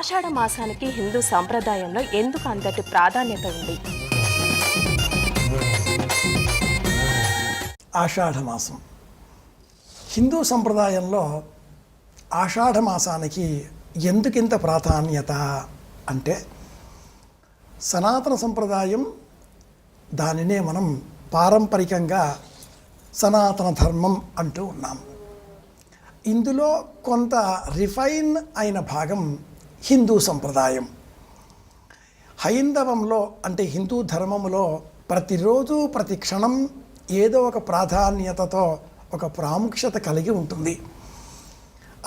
ఆషాఢ మాసానికి హిందూ సంప్రదాయంలో ఎందుకు అంతటి ప్రాధాన్యత ఉంది? ఆషాఢ మాసం హిందూ సంప్రదాయంలో ఆషాఢ మాసానికి ఎందుకింత ప్రాధాన్యత అంటే, సనాతన సంప్రదాయం దానినే మనం పారంపరికంగా సనాతన ధర్మం అంటూ ఉన్నాం. ఇందులో కొంత రిఫైన్ అయిన భాగం హిందూ సంప్రదాయం. హైందవంలో అంటే హిందూ ధర్మములో ప్రతిరోజు ప్రతి క్షణం ఏదో ఒక ప్రాధాన్యతతో ఒక ప్రాముఖ్యత కలిగి ఉంటుంది.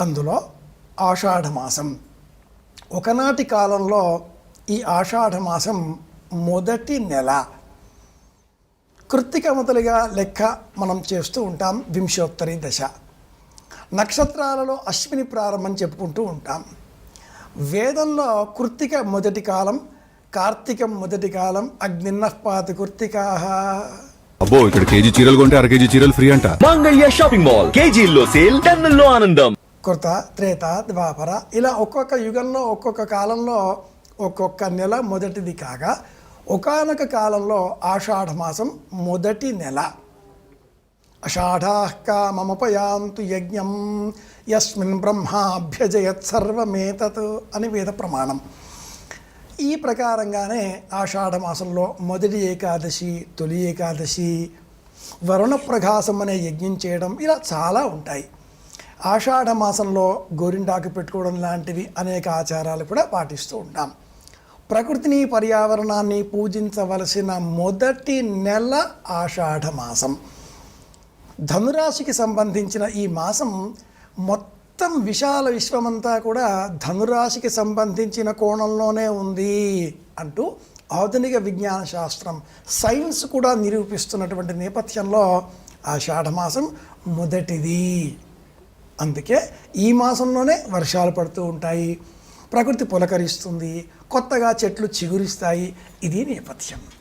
అందులో ఆషాఢ మాసం ఒకనాటి కాలంలో ఈ ఆషాఢ మాసం మొదటి నెల కృత్తిక మొదలుగా లెక్క మనం చేస్తూ ఉంటాం. వింశోత్తరి దశ నక్షత్రాలలో అశ్విని ప్రారంభం చెప్పుకుంటూ ఉంటాం. వేదంలో కృత్తిక మొదటి కాలం, కార్తీకం మొదటి కాలం, అగ్నిన్నఃపాతి కృత్తికా. అబ్బో, ఇక్కడ కేజీ చీరలు కొంటే అర కేజీ చీరలు ఫ్రీ అంట. మంగళ్య షాపింగ్ మాల్, కేజీల్లో సేల్, టన్నుల్లో ఆనందం. కృత, త్రేత, ద్వాపర ఇలా ఒక్కొక్క యుగంలో ఒక్కొక్క కాలంలో ఒక్కొక్క నెల మొదటిది కాగా, ఒకానొక కాలంలో ఆషాఢ మాసం మొదటి నెల. అషాఢాః కామముపయాంతు యజ్ఞం యస్మిన్ బ్రహ్మాభ్యజయత్ సర్వమేతత్ అని వేద ప్రమాణం. ఈ ప్రకారంగానే ఆషాఢ మాసంలో మొదటి ఏకాదశి, తొలి ఏకాదశి, వరుణ ప్రకాశం అనే యజ్ఞం చేయడం ఇలా చాలా ఉంటాయి. ఆషాఢ మాసంలో గోరింటాకు పెట్టుకోవడం లాంటివి అనేక ఆచారాలు కూడా పాటిస్తూ ఉంటాం. ప్రకృతిని, పర్యావరణాన్ని పూజించవలసిన మొదటి నెల ఆషాఢ మాసం. ధనురాశికి సంబంధించిన ఈ మాసం మొత్తం విశాల విశ్వమంతా కూడా ధనురాశికి సంబంధించిన కోణంలోనే ఉంది అంటూ ఆధునిక విజ్ఞాన శాస్త్రం, సైన్స్ కూడా నిరూపిస్తున్నటువంటి నేపథ్యంలో ఆషాఢ మాసం మొదటిది. అందుకే ఈ మాసంలోనే వర్షాలు పడుతూ ఉంటాయి, ప్రకృతి పులకరిస్తుంది, కొత్తగా చెట్లు చిగురిస్తాయి. ఇది నేపథ్యం.